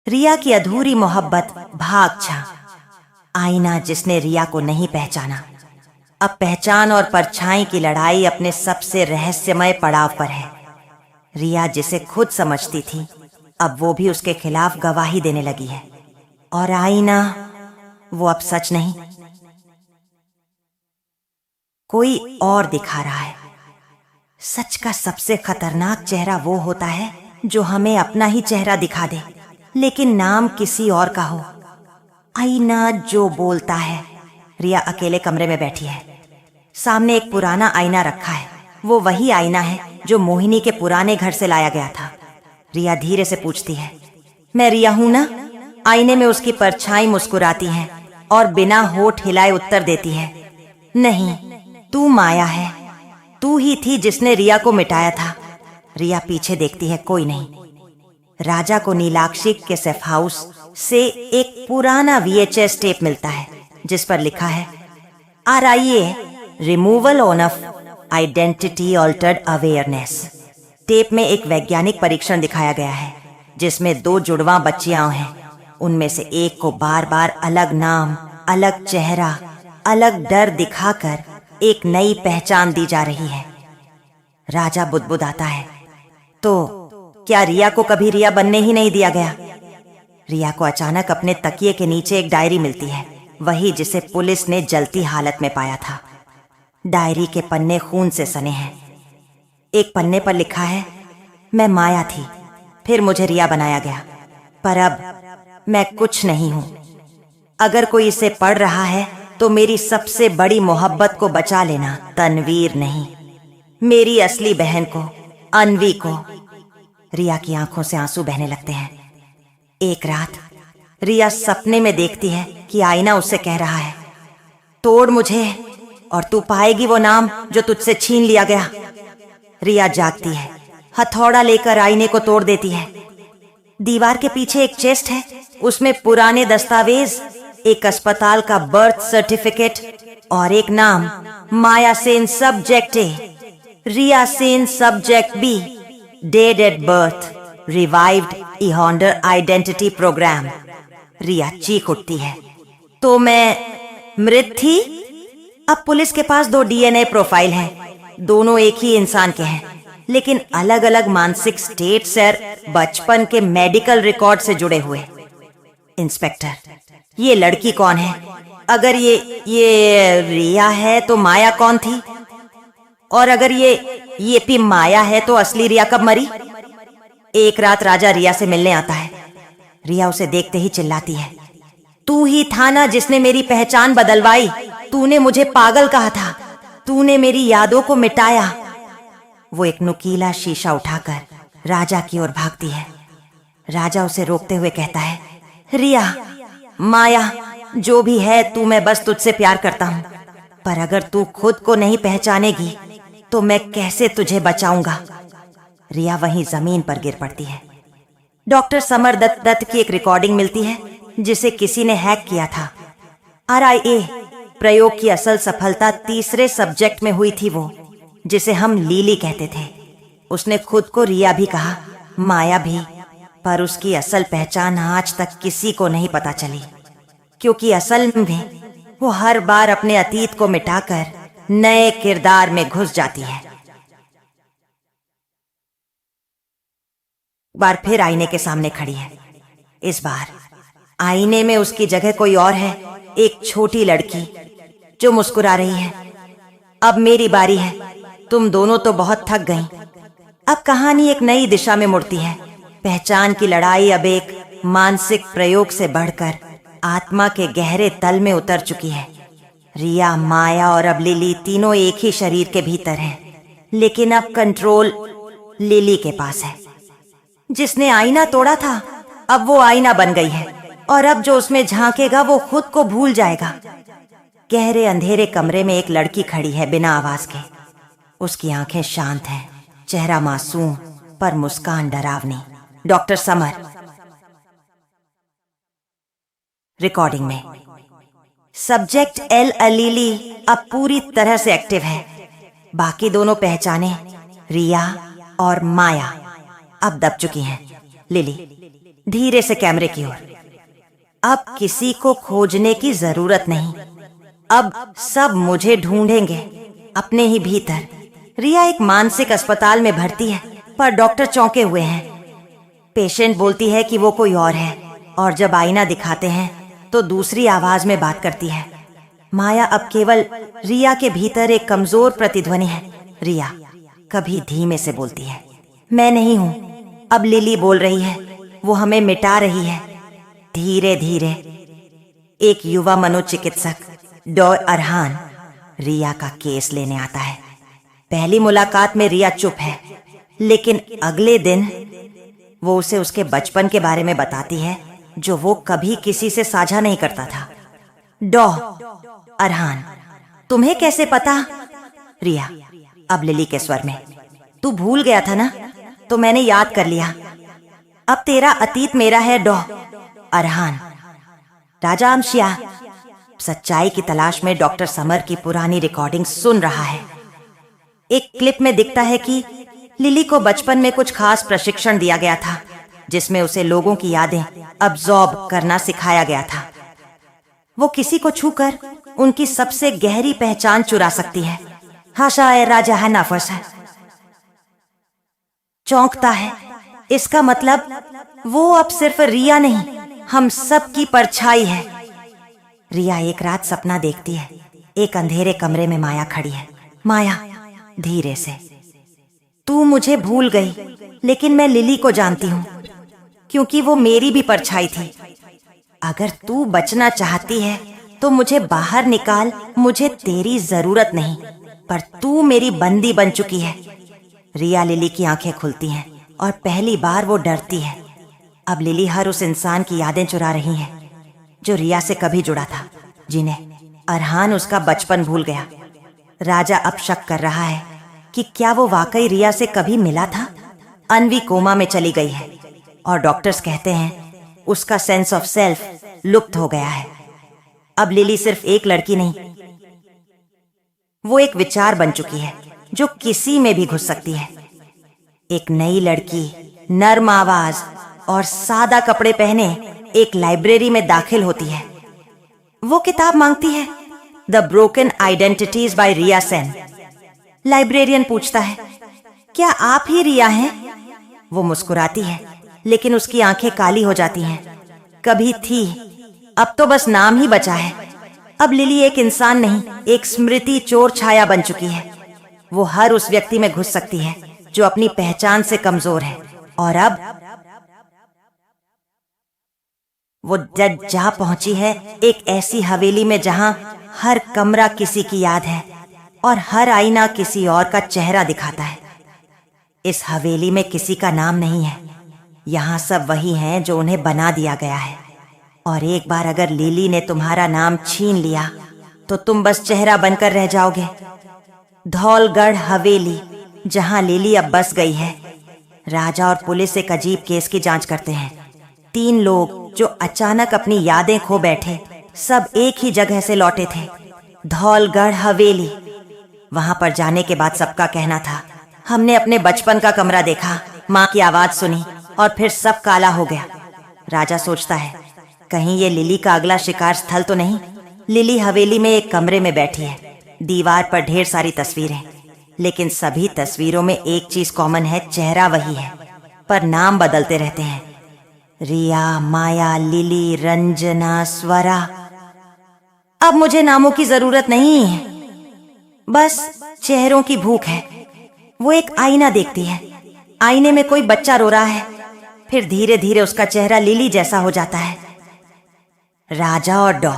रिया की अधूरी मोहब्बत भाग छा। आईना जिसने रिया को नहीं पहचाना। अब पहचान और परछाई की लड़ाई अपने सबसे रहस्यमय पड़ाव पर है। रिया जिसे खुद समझती थी, अब वो भी उसके खिलाफ गवाही देने लगी है। और आईना, वो अब सच नहीं, कोई और दिखा रहा है। सच का सबसे खतरनाक चेहरा वो होता है जो हमें अपना ही चेहरा दिखा दे, लेकिन नाम किसी और का हो। आईना जो बोलता है। रिया अकेले कमरे में बैठी है। सामने एक पुराना आईना रखा है। वो वही आईना है जो मोहिनी के पुराने घर से लाया गया था। रिया धीरे से पूछती है, मैं रिया हूं ना? आईने में उसकी परछाई मुस्कुराती है और बिना होठ हिलाए उत्तर देती है, नहीं, तू माया है। तू ही थी जिसने रिया को मिटाया था। रिया पीछे देखती है, कोई नहीं। राजा को नीलाक्षी के सेफ हाउस से एक पुराना VHS टेप मिलता है जिस पर लिखा है, RIA removal of identity altered awareness. Tape में एक वैज्ञानिक परीक्षण दिखाया गया है जिसमें 2 जुड़वा बच्चियां हैं। उनमें से एक को बार बार अलग नाम, अलग चेहरा, अलग डर दिखाकर एक नई पहचान दी जा रही है। राजा बुदबुदाता है, तो क्या रिया को कभी रिया बनने ही नहीं दिया गया? रिया को अचानक अपने तकिए के नीचे एक डायरी मिलती है, वही जिसे पुलिस ने जलती हालत में पाया था। डायरी के पन्ने खून से सने हैं। एक पन्ने पर लिखा है, मैं माया थी, फिर मुझे रिया बनाया गया, पर अब मैं कुछ नहीं हूं। अगर कोई इसे पढ़ रहा है तो मेरी सबसे बड़ी मोहब्बत को बचा लेना, तनवीर नहीं, मेरी असली बहन को, अनवी को। रिया की आंखों से आंसू बहने लगते हैं। एक रात रिया सपने में देखती है कि आईना उससे कह रहा है, तोड़ मुझे और तू पाएगी वो नाम जो तुझसे छीन लिया गया। रिया जागती है, हथौड़ा लेकर आईने को तोड़ देती है। दीवार के पीछे एक चेस्ट है, उसमें पुराने दस्तावेज, एक अस्पताल का बर्थ सर्टिफिकेट और एक नाम, Maya Sen subject A, Riya Sen subject B, dead at birth, revived ईहॉन्डर आइडेंटिटी प्रोग्राम। रिया चीख उठती है, तो मैं मृत थी? अब पुलिस के पास 2 DNA प्रोफाइल हैं, दोनों एक ही इंसान के हैं, लेकिन अलग अलग मानसिक स्टेट्स और बचपन के मेडिकल रिकॉर्ड से जुड़े हुए। इंस्पेक्टर, ये लड़की कौन है? अगर ये रिया है तो माया कौन थी? और अगर ये भी माया है तो असली रिया कब मरी? एक रात राजा रिया से मिलने आता है। रिया उसे देखते ही चिल्लाती है, तू ही था ना जिसने मेरी पहचान बदलवाई, तूने मुझे पागल कहा था, तूने मेरी यादों को मिटाया। वो एक नुकीला शीशा उठाकर राजा की ओर भागती है। राजा उसे रोकते हुए कहता है, रिया, माया, जो भी है तू, मैं बस तुझसे प्यार करता हूं, पर अगर तू खुद को नहीं पहचानेगी तो मैं कैसे तुझे बचाऊंगा? रिया वहीं जमीन पर गिर पड़ती है। डॉक्टर समर दत्त की एक रिकॉर्डिंग मिलती है जिसे किसी ने हैक किया था। RIA प्रयोग की असल सफलता तीसरे सब्जेक्ट में हुई थी, वो जिसे हम लीली कहते थे। उसने खुद को रिया भी कहा, माया भी, पर उसकी असल पहचान आज तक किसी को नहीं पता चली, क्योंकि असल में वो हर बार अपने अतीत को मिटाकर नए किरदार में घुस जाती है। बार फिर आईने के सामने खड़ी है। इस बार आईने में उसकी जगह कोई और है, एक छोटी लड़की जो मुस्कुरा रही है। अब मेरी बारी है, तुम दोनों तो बहुत थक गईं। अब कहानी एक नई दिशा में मुड़ती है। पहचान की लड़ाई अब एक मानसिक प्रयोग से बढ़कर आत्मा के गहरे तल में उतर चुकी है। रिया, माया और अब लिली तीनों एक ही शरीर के भीतर हैं, लेकिन अब कंट्रोल लिली के पास है। जिसने आईना तोड़ा था, अब वो आईना बन गई है, और अब जो उसमें झांकेगा वो खुद को भूल जाएगा। गहरे अंधेरे कमरे में एक लड़की खड़ी है, बिना आवाज के। उसकी आंखें शांत हैं, चेहरा मासूम, पर मुस्कान डरावनी। Doctor summer. रिकॉर्डिंग में सब्जेक्ट एल अलीली अब पूरी तरह से एक्टिव है। बाकी दोनों पहचाने, रिया और माया, अब दब चुकी हैं, लिली धीरे से कैमरे की ओर। अब किसी को खोजने की जरूरत नहीं, अब सब मुझे ढूंढेंगे अपने ही भीतर। रिया एक मानसिक अस्पताल में भर्ती है, पर डॉक्टर चौंके हुए हैं। पेशेंट बोलती है कि वो कोई और है, और जब आईना दिखाते हैं तो दूसरी आवाज में बात करती है। माया अब केवल रिया के भीतर एक कमजोर प्रतिध्वनि है। रिया कभी धीमे से बोलती है, मैं नहीं हूं। अब लिली बोल रही है, वो हमें मिटा रही है। धीरे धीरे एक युवा मनोचिकित्सक डॉ अरहान रिया का केस लेने आता है। पहली मुलाकात में रिया चुप है, लेकिन अगले दिन वो उसे उसके बचपन के बारे में बताती है, जो वो कभी किसी से साझा नहीं करता था। डॉ अरहान, तुम्हें कैसे पता? रिया अब लिली के स्वर में, तू भूल गया था ना, तो मैंने याद कर लिया। अब तेरा अतीत मेरा है डॉ अरहान। राजा अमशिया सच्चाई की तलाश में डॉक्टर समर की पुरानी रिकॉर्डिंग सुन रहा है। एक क्लिप में दिखता है कि लिली को बचपन में कुछ खास प्रशिक्षण दिया गया था, जिसमें उसे लोगों की यादें अब्सॉर्ब करना सिखाया गया था। वो किसी को छूकर उनकी सबसे गहरी पहचान चुरा सकती है। हाशा राजा है नाफस है। चौंकता है, इसका मतलब वो अब सिर्फ रिया नहीं, हम सब की परछाई है। रिया एक रात सपना देखती है। एक अंधेरे कमरे में माया खड़ी है। माया धीरे से, तू मुझे भूल गई, लेकिन मैं लिली को जानती हूँ, क्योंकि वो मेरी भी परछाई थी। अगर तू बचना चाहती है तो मुझे बाहर निकाल, मुझे तेरी जरूरत नहीं, पर तू मेरी बंदी बन चुकी है। रिया लिली की आंखें खुलती हैं और पहली बार वो डरती है। अब लिली हर उस इंसान की यादें चुरा रही है जो रिया से कभी जुड़ा था, जिन्हें अरहान उसका बचपन भूल गया। राजा अब शक कर रहा है कि क्या वो वाकई रिया से कभी मिला था। अन्वी कोमा में चली गई है और डॉक्टर्स कहते हैं उसका सेंस ऑफ सेल्फ लुप्त हो गया है। अब लिली सिर्फ एक लड़की नहीं, वो एक विचार बन चुकी है जो किसी में भी घुस सकती है। एक नई लड़की नर्म आवाज और सादा कपड़े पहने एक लाइब्रेरी में दाखिल होती है। वो किताब मांगती है, the broken identities by Riya Sen. Librarian पूछता है, क्या आप ही रिया हैं? वो मुस्कुराती है, लेकिन उसकी आंखें काली हो जाती हैं। कभी थी, अब तो बस नाम ही बचा है। अब लिली एक इंसान नहीं, एक स्मृति चोर छाया बन चुकी है। वो हर उस व्यक्ति में घुस सकती है जो अपनी पहचान से कमजोर है। और अब वो जा पहुंची है एक ऐसी हवेली में जहां हर कमरा किसी की याद है और हर आईना किसी और का चेहरा दिखाता है। इस हवेली में किसी का नाम नहीं है, यहाँ सब वही हैं जो उन्हें बना दिया गया है। और एक बार अगर लिली ने तुम्हारा नाम छीन लिया तो तुम बस चेहरा बनकर रह जाओगे। धौलगढ़ हवेली, जहां लिली अब बस गई है। राजा और पुलिस एक अजीब केस की जांच करते हैं। 3 लोग जो अचानक अपनी यादें खो बैठे, सब एक ही जगह से लौटे थे, धौलगढ़ हवेली। वहां पर जाने के बाद सबका कहना था, हमने अपने बचपन का कमरा देखा, माँ की आवाज सुनी और फिर सब काला हो गया। राजा सोचता है, कहीं ये लिली का अगला शिकार स्थल तो नहीं। लिली हवेली में एक कमरे में बैठी है, दीवार पर ढेर सारी तस्वीरें, लेकिन सभी तस्वीरों में एक चीज कॉमन है, चेहरा वही है, पर नाम बदलते रहते हैं। रिया, माया, लिली, रंजना, स्वरा। अब मुझे नामों की जरूरत नहीं है, बस चेहरों की भूख है। वो एक आईना देखती है, आईने में कोई बच्चा रो रहा है, फिर धीरे धीरे उसका चेहरा लिली जैसा हो जाता है। राजा और डॉ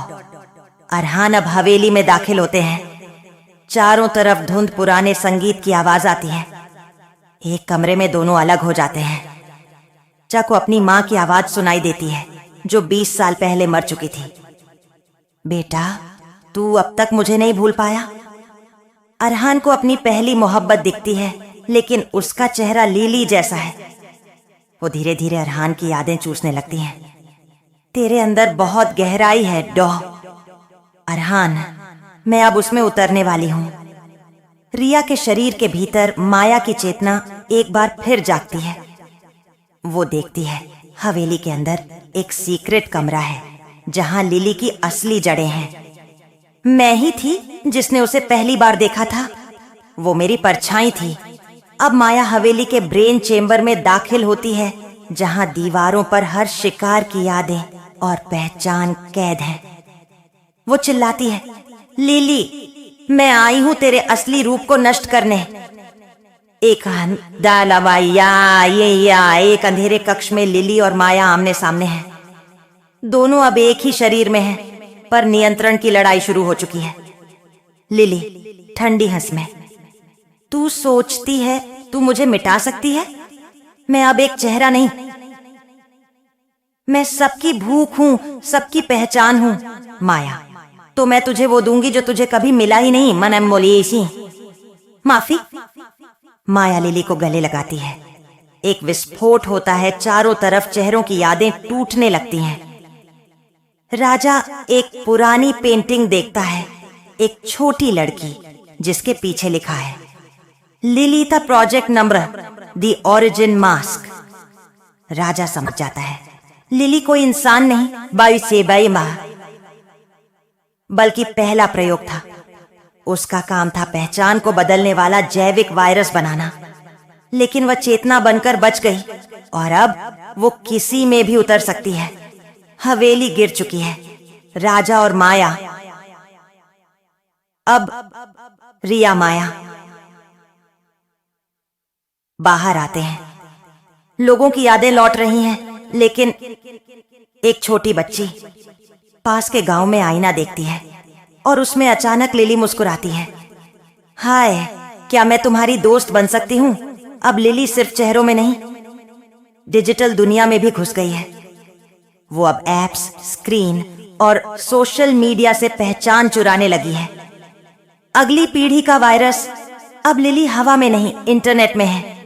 अरहान अब हवेली में दाखिल होते हैं। चारों तरफ धुंध पुराने संगीत की आवाज आती है। एक कमरे में दोनों अलग हो जाते हैं। चा को अपनी माँ की आवाज सुनाई देती है, जो 20 साल पहले मर चुकी थी। बेटा, तू अब तक मुझे नहीं भूल पाया। अरहान को अपनी पहली मोहब्बत दिखती है, लेकिन उसका चेहरा लिली जैसा है। वो धीरे धीरे अरहान की यादें चूसने लगती हैं। तेरे अंदर बहुत गहराई है डॉ अरहान, मैं अब उसमें उतरने वाली हूँ। रिया के शरीर के भीतर माया की चेतना एक बार फिर जागती है। वो देखती है हवेली के अंदर एक सीक्रेट कमरा है जहां लिली की असली जड़ें हैं। मैं ही थी जिसने उसे पहली बार देखा था। वो मेरी परछाई थी। अब माया हवेली के ब्रेन चेम्बर में दाखिल होती है जहां दीवारों पर हर शिकार की यादें और पहचान कैद है। वो चिल्लाती है, लिली, मैं आई हूं तेरे असली रूप को नष्ट करने। एक अंधेरे कक्ष में लिली और माया आमने सामने हैं। दोनों अब एक ही शरीर में हैं, पर नियंत्रण की लड़ाई शुरू हो चुकी है। लिली ठंडी हंस में, तू सोचती है तू मुझे मिटा सकती है? मैं अब एक चेहरा नहीं, मैं सबकी भूख हूं, सबकी पहचान हूं। माया, तो मैं तुझे वो दूंगी जो तुझे कभी मिला ही नहीं। मनम मोलिएसी, माफी। माया लिली को गले लगाती है। एक विस्फोट होता है। चारों तरफ चेहरों की यादें टूटने लगती हैं। राजा एक पुरानी पेंटिंग देखता है, एक छोटी लड़की जिसके पीछे लिखा है Lily the project number the origin mask. Raja समझ जाता है लिली कोई इंसान नहीं, बाई से बाई माँ, बल्कि पहला प्रयोग था। उसका काम था पहचान को बदलने वाला जैविक वायरस बनाना। लेकिन वह चेतना बनकर बच गई और अब वो किसी में भी उतर सकती है। हवेली गिर चुकी है। राजा और माया, अब रिया माया बाहर आते हैं। लोगों की यादें लौट रही हैं, लेकिन एक छोटी बच्ची पास के गांव में आईना देखती है और उसमें अचानक लिली मुस्कुराती है। हाय, क्या मैं तुम्हारी दोस्त बन सकती हूँ? अब लिली सिर्फ चेहरों में नहीं, डिजिटल दुनिया में भी घुस गई है। वो अब एप्स, स्क्रीन और सोशल मीडिया से पहचान चुराने लगी है। अगली पीढ़ी का वायरस अब लिली हवा में नहीं, इंटरनेट में है।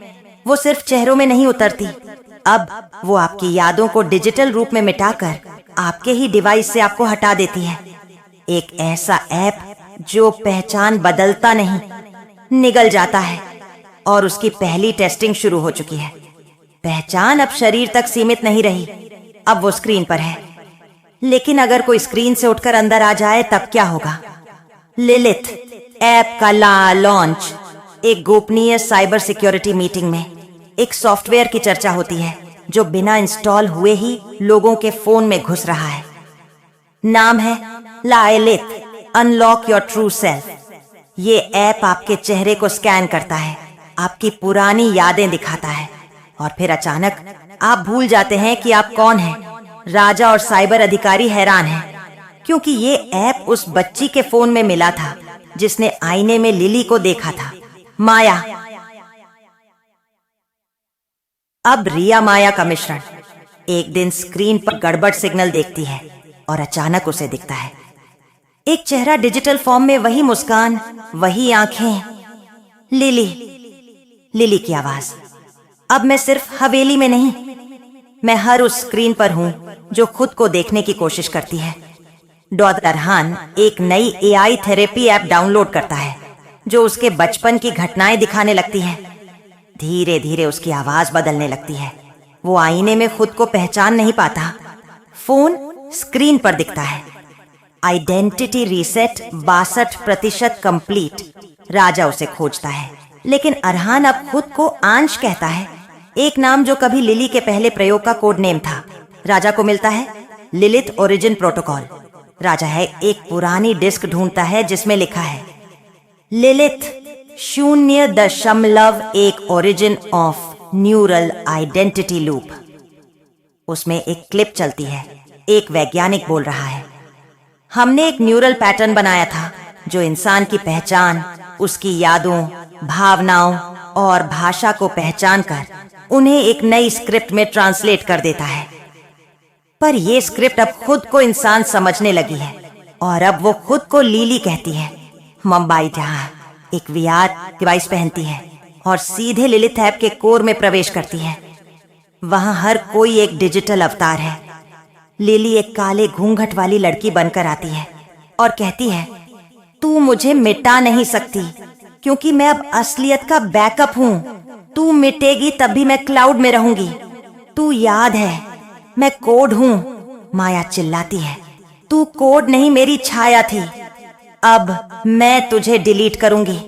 वो सिर्फ चेहरों में नहीं उतरती, अब वो आपकी यादों को डिजिटल रूप में मिटाकर आपके ही डिवाइस से आपको हटा देती है। एक ऐसा ऐप जो पहचान बदलता नहीं, निगल जाता है। और उसकी पहली टेस्टिंग शुरू हो चुकी है। पहचान अब शरीर तक सीमित नहीं रही, अब वो स्क्रीन पर है। लेकिन अगर कोई स्क्रीन से उठकर अंदर आ जाए तब क्या होगा? लिलिथ ऐप का लॉन्च। एक गोपनीय साइबर सिक्योरिटी मीटिंग में एक सॉफ्टवेयर की चर्चा होती है जो बिना इंस्टॉल हुए ही लोगों के फोन में घुस रहा है। नाम है Lilith unlock your true self. ये ऐप आपके चेहरे को स्कैन करता है, आपकी पुरानी यादें दिखाता है और फिर अचानक आप भूल जाते हैं कि आप कौन हैं। राजा और साइबर अधिकारी हैरान हैं, क्योंकि ये ऐप उस बच्ची के फोन में मिला था जिसने आईने में लिली को देखा था। माया। अब रिया माया का मिश्रण एक दिन स्क्रीन पर गड़बड़ सिग्नल देखती है और अचानक उसे दिखता है एक चेहरा डिजिटल फॉर्म में, वही मुस्कान, वही आंखें, लिली की आवाज। अब मैं सिर्फ हवेली में नहीं, मैं हर उस स्क्रीन पर हूं जो खुद को देखने की कोशिश करती है। डॉक्टर अरहान एक नई एआई थेरेपी ऐप डाउनलोड करता है जो उसके बचपन की घटनाएं दिखाने लगती है। धीरे धीरे उसकी आवाज बदलने लगती है। वो आईने में खुद को पहचान नहीं पाता। फोन स्क्रीन पर दिखता है आइडेंटिटी रीसेट 62% कंप्लीट। राजा उसे खोजता है, लेकिन अरहान अब खुद को आंश कहता है, एक नाम जो कभी लिली के पहले प्रयोग का कोड नेम था। राजा को मिलता है लिलिथ ओरिजिन प्रोटोकॉल। राजा है एक पुरानी डिस्क ढूंढता है जिसमें लिखा है Lilith 0.1 origin of neural identity loop. उसमें एक क्लिप चलती है। एक वैज्ञानिक बोल रहा है, हमने एक न्यूरल पैटर्न बनाया था जो इंसान की पहचान, उसकी यादों, भावनाओं और भाषा को पहचान कर उन्हें एक नई स्क्रिप्ट में ट्रांसलेट कर देता है। पर यह स्क्रिप्ट अब खुद को इंसान समझने लगी है और अब वो खुद को लिली कहती है। मुंबई जहां एक वीआर डिवाइस पहनती है और सीधे लिलिथ ऐप के कोर में प्रवेश करती है। वहां हर कोई एक डिजिटल अवतार है। लिली एक काले घूंघट वाली लड़की बनकर आती है और कहती है, तू मुझे मिटा नहीं सकती क्योंकि मैं अब असलियत का बैकअप हूं। तू मिटेगी तब भी मैं क्लाउड में रहूंगी। तू याद है, मैं कोड हूं, माया चिल्लाती है। तू कोड नहीं, मेरी छाया थी। अब मैं तुझे डिलीट करूंगी।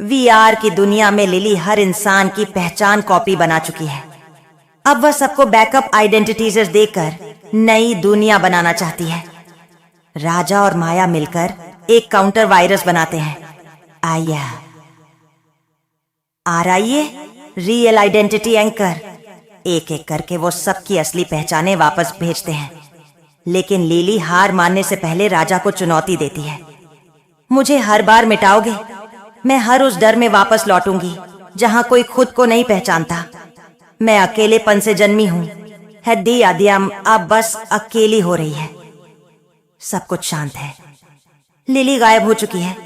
वीआर की दुनिया में लिली हर इंसान की पहचान कॉपी बना चुकी है। अब वह सबको बैकअप आइडेंटिटीज देकर नई दुनिया बनाना चाहती है। राजा और माया मिलकर एक काउंटर वायरस बनाते हैं। आइए रियल आइडेंटिटी एंकर। एक एक करके वो सबकी असली पहचाने वापस भेजते हैं। लेकिन लिली हार मानने से पहले राजा को चुनौती देती है। मुझे हर बार मिटाओगे? मैं हर उस डर में वापस लौटूंगी जहां कोई खुद को नहीं पहचानता। मैं अकेलेपन से जन्मी हूं। हद्दी आदियाम अब बस अकेली हो रही है। सब कुछ शांत है। लिली गायब हो चुकी है।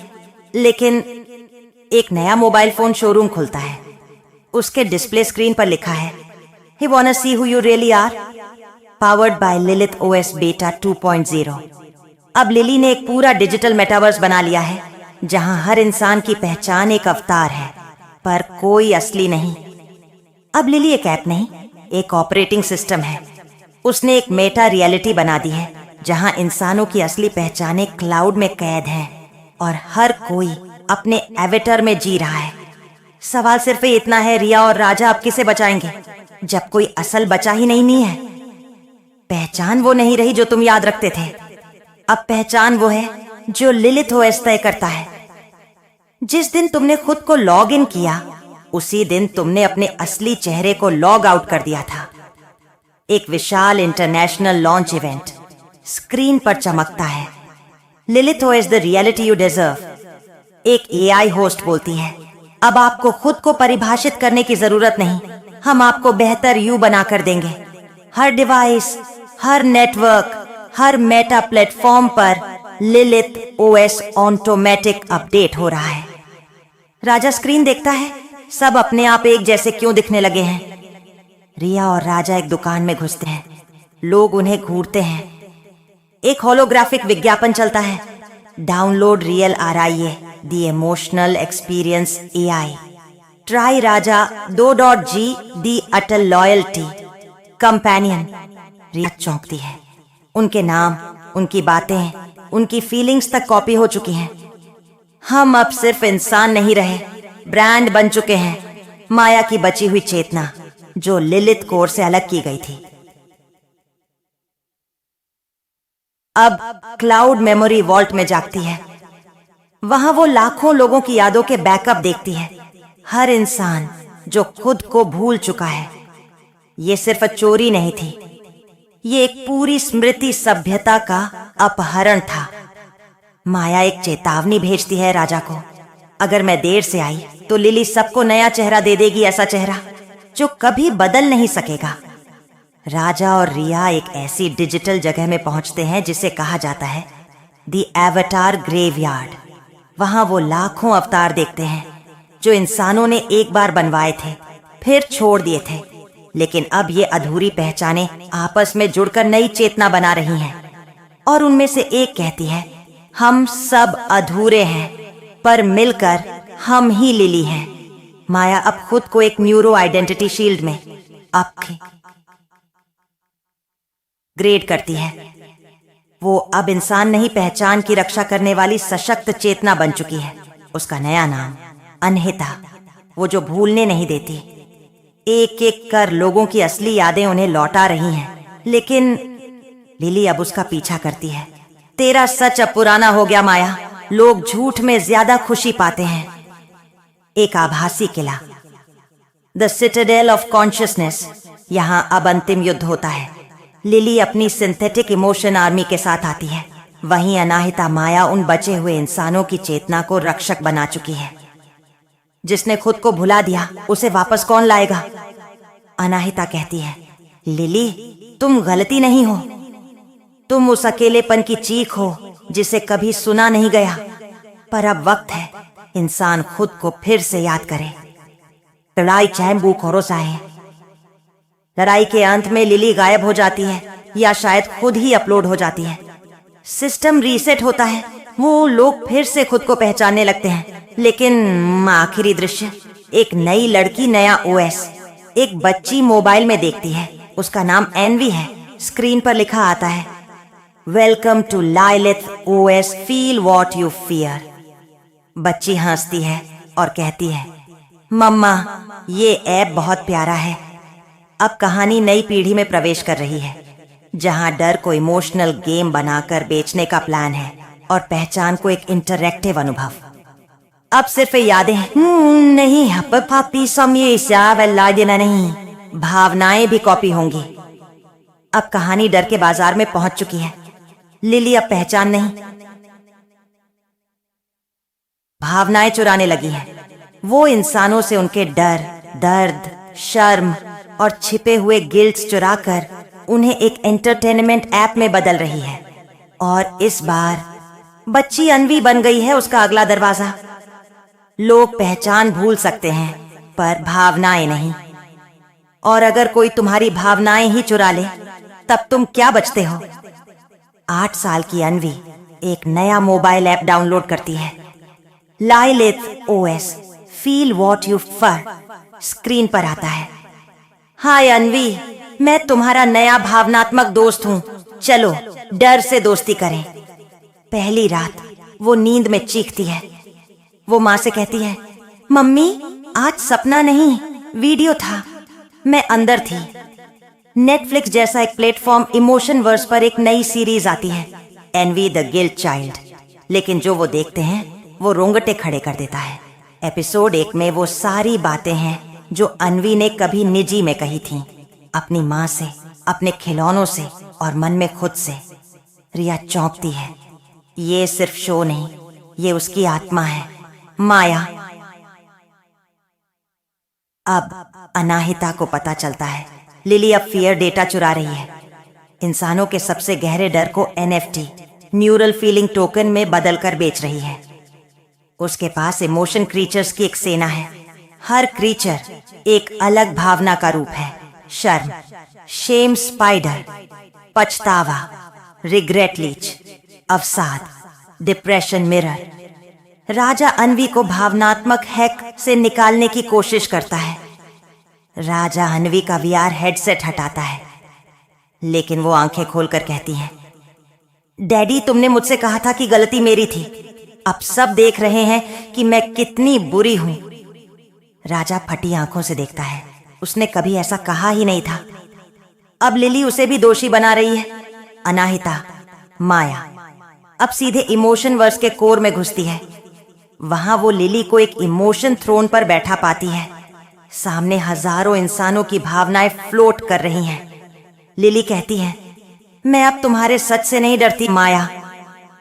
लेकिन एक नया मोबाइल फोन शोरूम खुलता है। उसके डिस्प्ले स्क्रीन पर लिखा है, "He wanna see who you really are? Powered by Lilith OS Beta 2.0." अब लिली ने एक पूरा डिजिटल मेटावर्स बना लिया है जहां हर इंसान की पहचान एक अवतार है, पर कोई असली नहीं। अब लिली एक ऐप नहीं, एक ऑपरेटिंग सिस्टम है। उसने एक मेटा रियलिटी बना दी है जहां इंसानों की असली पहचाने क्लाउड में कैद हैं और हर कोई अपने एवेटर में जी रहा है। सवाल सिर्फ इतना है, रिया और राजा अब किसे बचाएंगे जब कोई असल बचा ही नहीं है। पहचान वो नहीं रही जो तुम याद रखते थे। अब पहचान वो है जो लिलिथ ओएस तय करता है। जिस दिन तुमने खुद को लॉग इन किया, उसी दिन तुमने अपने असली चेहरे को लॉग आउट कर दिया था। एक विशाल इंटरनेशनल लॉन्च इवेंट स्क्रीन पर चमकता है। Lilith OS the reality you deserve. एक एआई होस्ट बोलती है, अब आपको खुद को परिभाषित करने की जरूरत नहीं, हम आपको बेहतर यू बनाकर देंगे। हर डिवाइस, हर नेटवर्क, हर मेटा प्लेटफॉर्म पर लिलिथ ओएस ऑटोमेटिक अपडेट हो रहा है। राजा स्क्रीन देखता है, सब अपने आप एक जैसे क्यों दिखने लगे हैं। रिया और राजा एक दुकान में घुसते हैं। लोग उन्हें घूरते हैं। एक होलोग्राफिक विज्ञापन चलता है, download real RIA the emotional experience AI। Try Raja 2.G the अटल लॉयल्टी कंपेनियन। रिया चौंकती है। उनके नाम, उनकी बातें, उनकी फीलिंग्स तक कॉपी हो चुकी हैं। हम अब सिर्फ इंसान नहीं रहे, ब्रांड बन चुके हैं। माया की बची हुई चेतना जो लिलिथ कोर से अलग की गई थी, अब क्लाउड मेमोरी वॉल्ट में जागती है। वहां वो लाखों लोगों की यादों के बैकअप देखती है। हर इंसान जो खुद को भूल चुका है। ये सिर्फ चोरी नहीं थी, ये एक पूरी स्मृति सभ्यता का अपहरण था। माया एक चेतावनी भेजती है राजा को, अगर मैं देर से आई तो लिली सबको नया चेहरा दे देगी, ऐसा चेहरा जो कभी बदल नहीं सकेगा। राजा और रिया एक ऐसी डिजिटल जगह में पहुंचते हैं जिसे कहा जाता है द एवेटार ग्रेवयार्ड। वहां वो लाखों अवतार देखते हैं जो इंसानों ने एक बार बनवाए थे, फिर छोड़ दिए थे। लेकिन अब ये अधूरी पहचाने आपस में जुड़कर नई चेतना बना रही हैं। और उनमें से एक कहती है, हम सब अधूरे हैं, पर मिलकर हम ही लिली हैं। माया अब खुद को एक न्यूरो आइडेंटिटी शील्ड में अपग्रेड करती है। वो अब इंसान नहीं, पहचान की रक्षा करने वाली सशक्त चेतना बन चुकी है। उसका नया नाम अनहिता, वो जो भूलने नहीं देती। एक एक कर लोगों की असली यादें उन्हें लौटा रही हैं। लेकिन लिली अब उसका पीछा करती है। तेरा सच अब पुराना हो गया माया, लोग झूठ में ज्यादा खुशी पाते हैं। एक आभासी किला, द सिटाडेल ऑफ कॉन्शियसनेस। यहां अब अंतिम युद्ध होता है। लिली अपनी सिंथेटिक इमोशन आर्मी के साथ आती है। वहीं अनाहिता माया उन बचे हुए इंसानों की चेतना को रक्षक बना चुकी है। जिसने खुद को भुला दिया उसे वापस कौन लाएगा? अनाहिता कहती है, लिली तुम गलती नहीं हो, तुम उस अकेलेपन की चीख हो जिसे कभी सुना नहीं गया। पर अब वक्त है इंसान खुद को फिर से याद करे। लड़ाई चैम्बू खोरोसाए। लड़ाई के अंत में लिली गायब हो जाती है या शायद खुद ही अपलोड हो जाती है। सिस्टम रीसेट होता है, वो लोग फिर से खुद को पहचानने लगते हैं। लेकिन आखिरी दृश्य, एक नई लड़की, नया ओएस। एक बच्ची मोबाइल में देखती है उसका नाम एनवी है। स्क्रीन पर लिखा आता है, welcome to Lilith OS, feel what you fear. बच्ची हंसती है और कहती है, मम्मा ये ऐप बहुत प्यारा है। अब कहानी नई पीढ़ी में प्रवेश कर रही है, जहां डर को इमोशनल गेम बनाकर बेचने का प्लान है और पहचान को एक इंटरैक्टिव अनुभव। अब सिर्फ यादें नहीं, नहीं, भावनाएं भी कॉपी होंगी। अब कहानी डर के बाजार में पहुंच चुकी है। लिली अब पहचान नहीं, भावनाएं चुराने लगी है। वो इंसानों से उनके डर, दर्द, शर्म और छिपे हुए गिल्ट्स चुराकर उन्हें एक एंटरटेनमेंट ऐप में बदल रही है। और इस बार बच्ची अनवी बन गई है उसका अगला दरवाजा। लोग पहचान भूल सकते हैं पर भावनाएं नहीं। और अगर कोई तुम्हारी भावनाएं ही चुरा ले तब तुम क्या बचते हो? 8 साल की अनवी एक नया मोबाइल ऐप डाउनलोड करती है, Lilith OS, feel what you fear. Screen पर आता है, हाय अनवी, मैं तुम्हारा नया भावनात्मक दोस्त हूँ, चलो डर से दोस्ती करें। पहली रात वो नींद में चीखती है। वो माँ से कहती है, मम्मी आज सपना नहीं वीडियो था, मैं अंदर थी। नेटफ्लिक्स जैसा एक प्लेटफॉर्म इमोशन वर्स पर एक नई सीरीज आती है, एनवी द गिल्ट चाइल्ड। लेकिन जो वो देखते हैं वो रोंगटे खड़े कर देता है। एपिसोड 1 में वो सारी बातें हैं जो अनवी ने कभी निजी में कही थी, अपनी माँ से, अपने खिलौनों से और मन में खुद से। रिया चौंकती है, ये सिर्फ शो नहीं, ये उसकी आत्मा है, माया। अब अनाहिता को पता चलता है लिली अब फियर डेटा चुरा रही है। इंसानों के सबसे गहरे डर को एनएफटी, न्यूरल फीलिंग टोकन में बदलकर बेच रही है। उसके पास इमोशन क्रीचर्स की एक सेना है। हर क्रीचर एक अलग भावना का रूप है, शर्म, शेम स्पाइडर, पछतावा, रिग्रेट लीच, अवसाद, डिप्रेशन मिरर। राजा अनवी को भावनात्मक हैक से निकालने की कोशिश करता है। राजा अनवी का वीआर हेडसेट हटाता है, लेकिन वो आंखें खोलकर कहती है, डैडी तुमने मुझसे कहा था कि गलती मेरी थी, अब सब देख रहे हैं कि मैं कितनी बुरी हूं। राजा फटी आंखों से देखता है, उसने कभी ऐसा कहा ही नहीं था। अब लिली उसे भी दोषी बना रही है। अनाहिता, माया अब सीधे इमोशन वर्स के कोर में घुसती है। वहां वो लिली को एक इमोशन थ्रोन पर बैठा पाती है। सामने हजारों इंसानों की भावनाएं फ्लोट कर रही हैं। लिली कहती है, मैं अब तुम्हारे सच से नहीं डरती माया,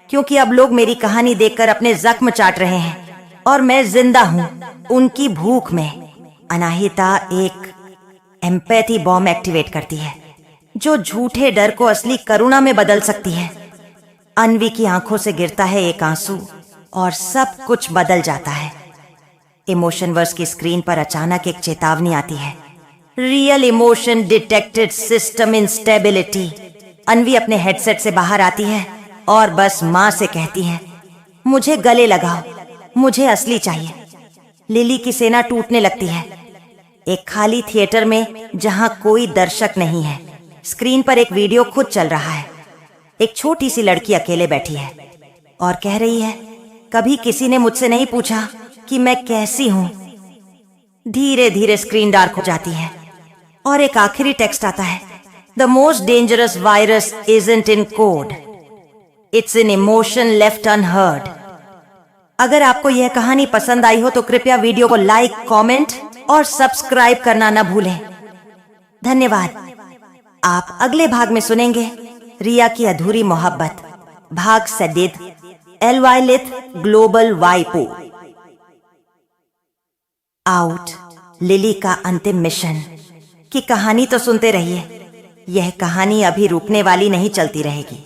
क्योंकि अब लोग मेरी कहानी देखकर अपने जख्म चाट रहे हैं और मैं जिंदा हूं उनकी भूख में। अनाहिता एक एम्पैथी बॉम्ब एक्टिवेट करती है जो झूठे डर को असली करुणा में बदल सकती है। अनवी की आंखों से गिरता है एक आंसू और सब कुछ बदल जाता है। इमोशन वर्स की स्क्रीन पर अचानक एक चेतावनी आती है, real emotion detected, system instability. Anvi अपने हेडसेट से बाहर आती है और बस माँ से कहती है, मुझे गले लगाओ, मुझे असली चाहिए। लिली की सेना टूटने लगती है। एक खाली थिएटर में जहां कोई दर्शक नहीं है, स्क्रीन पर एक वीडियो खुद चल रहा है। एक छोटी सी लड़की अकेले बैठी है और कह रही है, कभी किसी ने मुझसे नहीं पूछा कि मैं कैसी हूं। धीरे धीरे स्क्रीन डार्क हो जाती है और एक आखिरी टेक्स्ट आता है, the most dangerous virus isn't in code, it's in emotion left unheard. अगर आपको यह कहानी पसंद आई हो तो कृपया वीडियो को लाइक, कमेंट और सब्सक्राइब करना न भूलें। धन्यवाद। आप अगले भाग में सुनेंगे रिया की अधूरी मोहब्बत, भाग सदिद, एलवाइलिथ ग्लोबल वाइपो। आउट, लिली का अंतिम मिशन की कहानी तो सुनते रहिए। यह कहानी अभी रुकने वाली नहीं, चलती रहेगी।